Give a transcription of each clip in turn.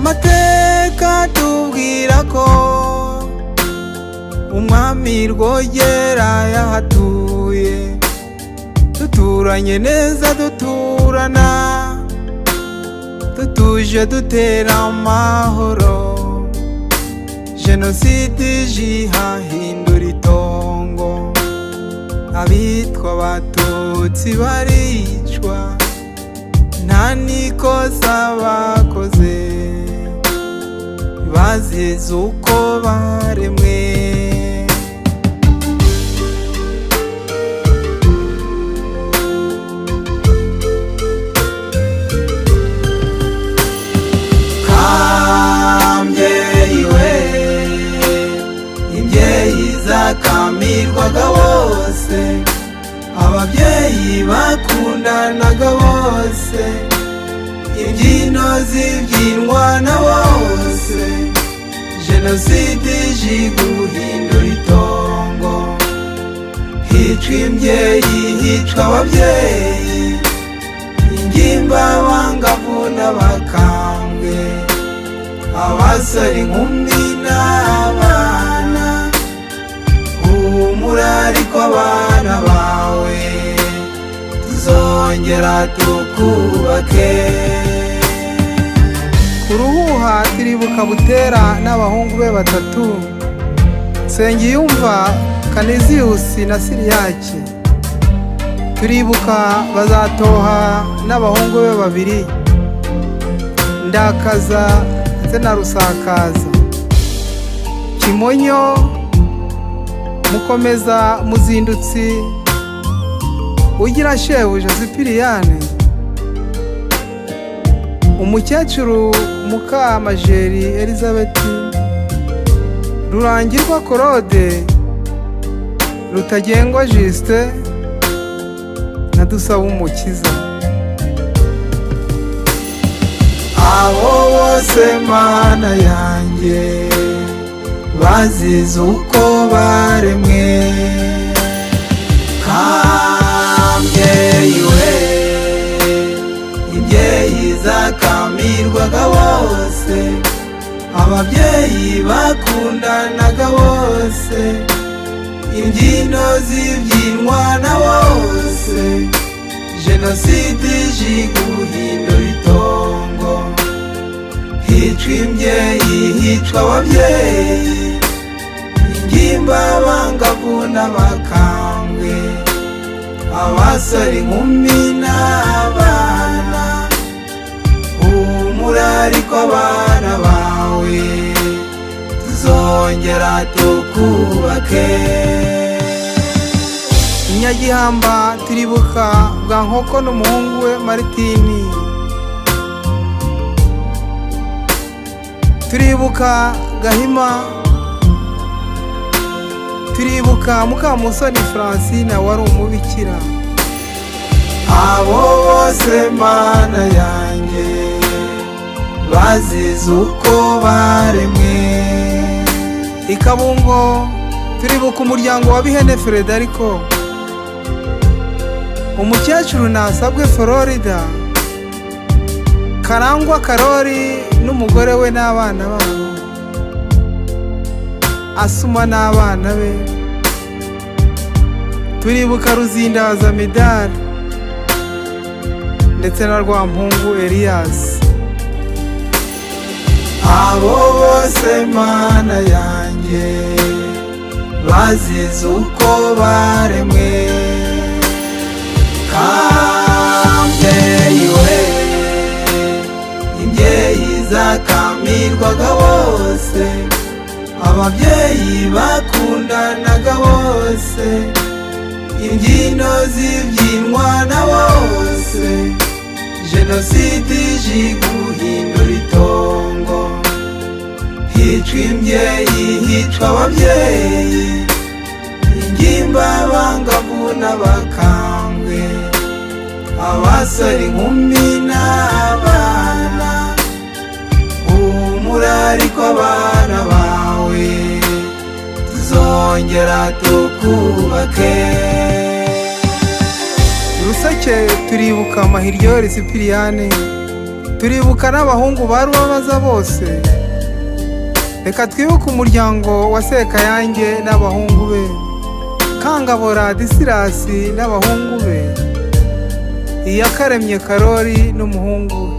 amateka tubwira ko umwami Rwogera yahatuye, duturanye neza duturana, dutuje dutera amahoro. Jenoside ije ihahindura itongo, abitwa Abatutsi baricwa, nta n'ikosa bakoze, bazize uko baremwe. Kamirwaga bose, ababyeyi bakundanaga bose, imbyino zibyinwa na bose. Jenoside ije guhindura itongo, hicwa imbyeyi hicwa ababyeyi, ingimba abangavu n'abakambwe, abasore inkumi n'abana. Humura ariko abana bawe tuzongera tukubake. Ku Ruhuha turibuka Butera n'abahungu be batatu, Nsengiyumva, Kaniziyusi na Siriyake. Turibuka Bazatoha n'abahungu be babiri, Ndakaza ndetse na Rusakaza. Kimonyo, Mukomeza, Muzindutsi, Ugira shebuja Sipiriyane, Umukecuru Mukamajeri Elizabeth, Rurangirwa Claude, Rutagengwa Justin na Dusabumukiza. Abo bose Mana yanjye bazize uko baremwe. Kambyeyi we, imbyeyi zakamirwaga bose, ababyeyi bakundanaga bose, imbyino zibyinwa na bose. Jenoside ije guhindura itongo, hicwa imbyeyi hicwa ababyeyi, ingimba abangavu n'abakambwe, abasore inkumi n'abana. Humura ariko abana bawe tuzongera tukubake. Inyagihamba turibuka Bwankoko n'umuhungu we Maritini. Turibuka Gahima, turibuka Mukamusoni Francine wari umubikira. Abo bose Mana yanjye bazize uko baremwe. Ikabungo turibuka umuryango wa Bihene Frederico, Umukecuru Nasabwe Florida, Karangwa Karori n'umugore we n'abana babo, Asuma n'abana be. Turibuka Ruzindaza Medari ndetse na Rwampungu Elias. Abo bose Mana yanjye bazize uko baremwe. Kambyeyi we, imbyeyi zakamirwaga bose, ababyeyi bakundanaga bose, imbyino zibyinwa na bose. Jenoside ije guhindura itongo, hicwa imbyeyi hicwa ababyeyi, ingimba abangavu n'abakambwe, abasore inkumi n'abana. Humura ariko abana bawe tuzongera tukubake. Rusake turibuka Mahiryori Sipiriyane, turibuka n'abahungu ba Rubabaza bose. Reka twibuke umuryango wa Sekayange n'abahungu be, Kangabora Disirasi n'abahungu be, Iyakaremye Karori n'umuhungu we.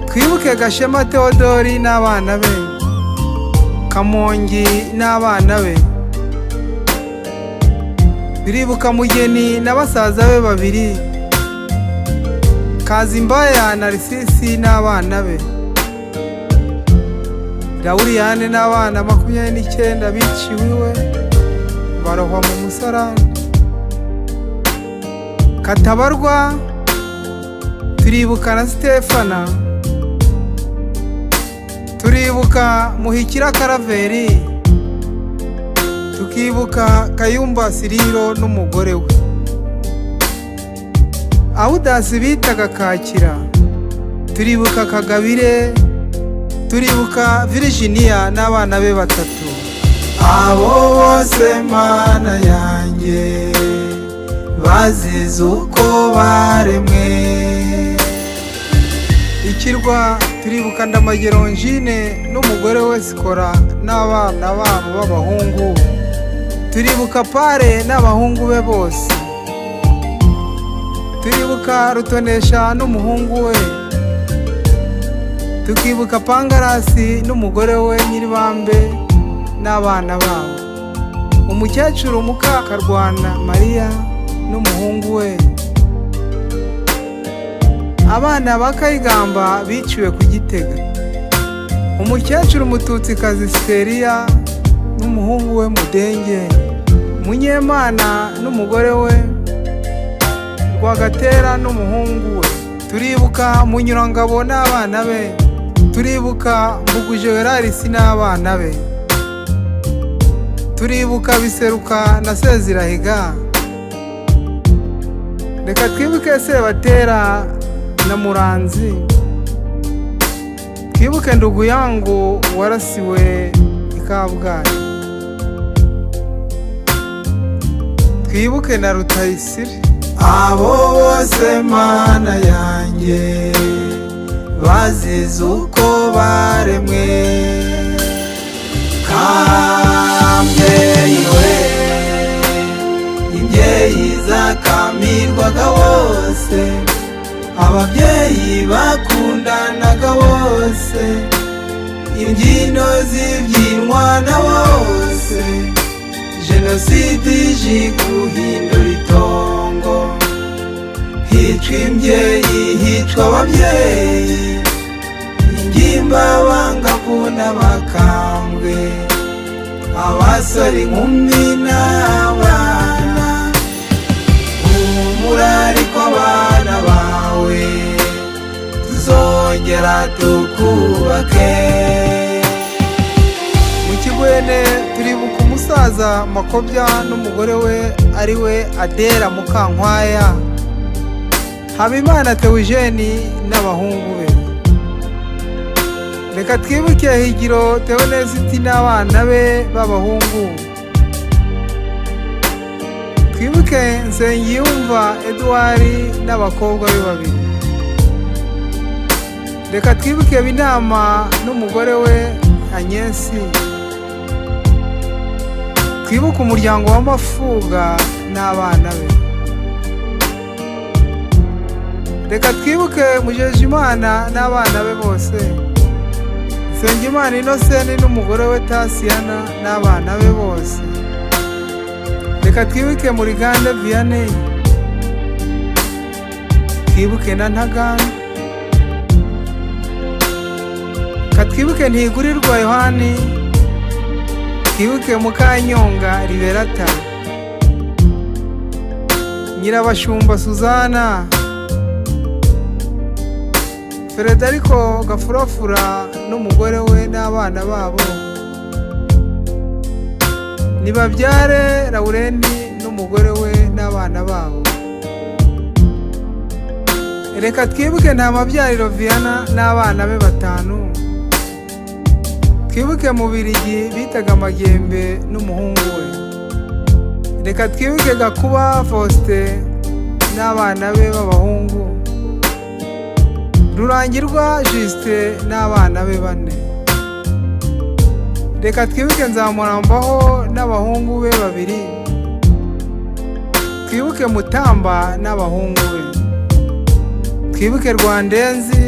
Twibuke Gashema Theodori n'abana be, Kamongi n'abana be. Turibuka Mugeni na basaza be babiri, Kazimbaya Narisisi n'abana be, Dawuriyane n'abana 29 biciwe iwe barohwa mu musarani. Katabarwa turibuka na Stefana, turibuka Muhikira Karaveri, tukibuka Kayumba Siriro n'umugore we, Awudasi bitaga Kakira, turibuka Kagabire, turibuka Virginia n'abana be batatu. Abo bose Mana yanjye bazize uko baremwe. Ikirwa turibuka Ndamagero Njine n'umugore we Sikora n'abana babo b'abahungu, turibuka Pare n'abahungu be bose, turibuka Rutonesha n'umuhungu we, tukibuka Pangarasi n'umugore we Nyiribambe n'abana babo, umukecuru Mukakarwana Mariya n'umuhungu we, abana ba Kayigamba biciwe ku Gitega, umukecuru Mututsikazi Steriya n'umuhungu we Mudenge, Munyemana n'umugore we, Rwagatera n'umuhungu we. Turibuka Munyurangabo n'abana be, turibuka Mbuguje Werarisi n'abana be, turibuka Biseruka na Sezirahiga. Reka twibuke Sebatera na Muranzi, twibuke Nduguyangu warasiwe i Kabgayi, twibuke na Rutayisire. Abo bose Mana yanjye bazize uko baremwe. Kambyeyi we, imbyeyi zakamirwaga bose, ababyeyi bakundanaga bose, imbyino zibyinwa na bose, Jenoside ije guhindura itongo, hicwa imbyeyi hicwa ababyeyi, ingimba abangavu n'abakambwe, abasore inkumi n'abana. Humura ariko abana bawe tuzongera tukubake. Mu Kigwene turibuka umusaza Makobya n'umugore we ari we Adera Mukankwaya, Habimana Theogene n'abahungu be. Reka twibuke Higiro Theonesiti n'abana be b'abahungu, twibuke Nsengiyumva Edouard n'abakobwa be babiri. Reka twibuke Binama n'umugore we Anyesi, twibuke umuryango w'Amafuga n'abana be. Reka twibuke Mujejimana n'abana be bose, Nsengimana Innocent n'umugore we Tasiyana n'abana be bose. Reka twibuke Murigande Vianney, twibuke na Ntaganda, katwibuke Ntigurirwa Yohani, twibuke Mukanyonga Liberata, Nyirabashumba Suzana, Frederico Gafurafura n'umugore we n'abana babo, Nibabyare Laureni n'umugore we n'abana babo. Reka twibuke Ntamabyariro Viana n'abana be batanu, twibuke Mubirigi bitaga Magembe n'umuhungu we. Reka twibuke Gakuba Faustin n'abana be b'abahungu, Rurangirwa Justin n'abana be 4. Reka twibuke Nzamurambaho n'abahungu be 2. Twibuke Mutamba n'abahungu be. Twibuke Rwandenzi.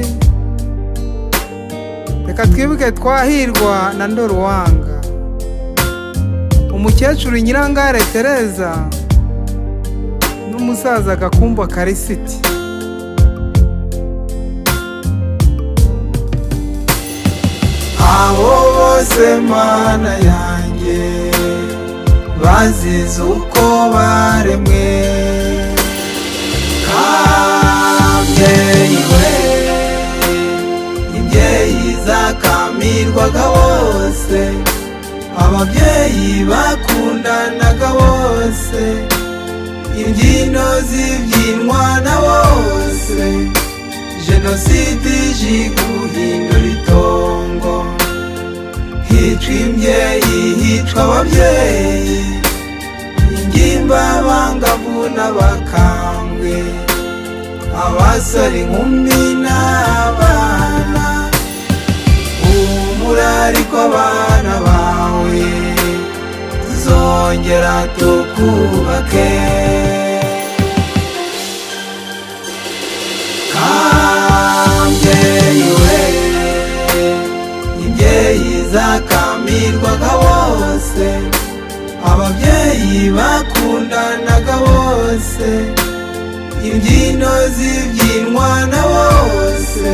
Reka twibuke Twahirwa na Ndoruwanga. Umukecuru Nyirangare Tereza n'umusaza Gakumba Karisiti. Abo bose Mana yanjye bazize uko baremwe, Kabyeyi we, imbyeyi zakamirwaga bose, ababyeyi bakundanaga bose, imbyino zibyinwa na bose, Jenoside ije guhindura itongo, hicwa imbyeyi hicwa ababyeyi, ingimba abangavu n'abakambwe, abasore inkumi n'abana, humura ariko abana bawe tuzongera tukubake. Kabyeyi we, imbyeyi zakamirwaga bose, ababyeyi bakundanaga bose, imbyino zibyinwa na bose,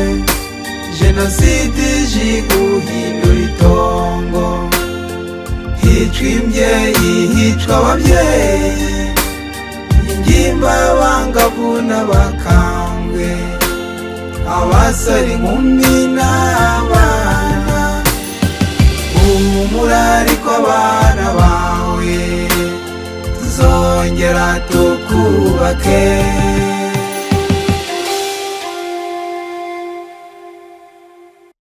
Jenoside ije guhindura itongo, hicwa imbyeyi hicwa ababyeyi, ingimba abangavu n'abakambwe, abasore inkumi n'abana, humura ariko abana bawe tuzongera tukubake.